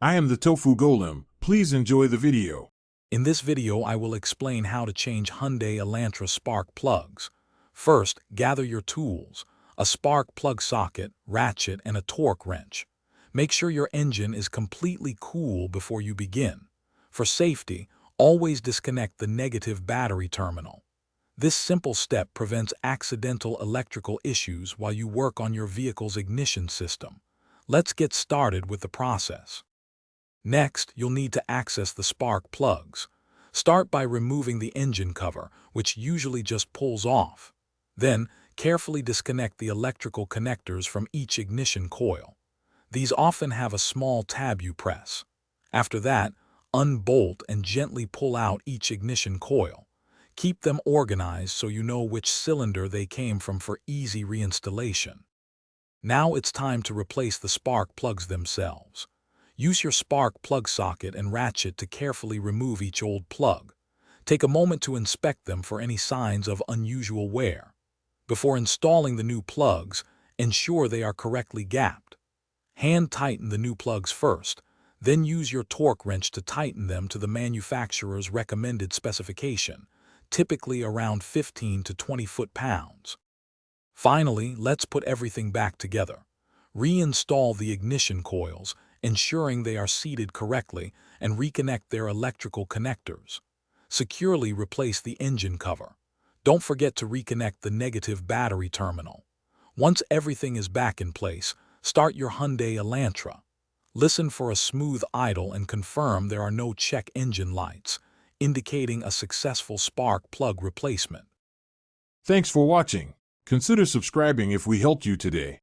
I am the Tofu Golem. Please enjoy the video. In this video, I will explain how to change Hyundai Elantra spark plugs. First, gather your tools: a spark plug socket, ratchet, and a torque wrench. Make sure your engine is completely cool before you begin. For safety, always disconnect the negative battery terminal. This simple step prevents accidental electrical issues while you work on your vehicle's ignition system. Let's get started with the process. Next, you'll need to access the spark plugs. Start by removing the engine cover, which usually just pulls off. Then, carefully disconnect the electrical connectors from each ignition coil. These often have a small tab you press. After that, unbolt and gently pull out each ignition coil. Keep them organized so you know which cylinder they came from for easy reinstallation. Now it's time to replace the spark plugs themselves. Use your spark plug socket and ratchet to carefully remove each old plug. Take a moment to inspect them for any signs of unusual wear. Before installing the new plugs, ensure they are correctly gapped. Hand tighten the new plugs first, then use your torque wrench to tighten them to the manufacturer's recommended specification, typically around 15 to 20 foot-pounds. Finally, let's put everything back together. Reinstall the ignition coils, ensuring they are seated correctly, and reconnect their electrical connectors. Securely replace the engine cover. Don't forget to reconnect the negative battery terminal. Once everything is back in place, start your Hyundai Elantra. Listen for a smooth idle and confirm there are no check engine lights, indicating a successful spark plug replacement. Thanks for watching. Consider subscribing if we helped you today.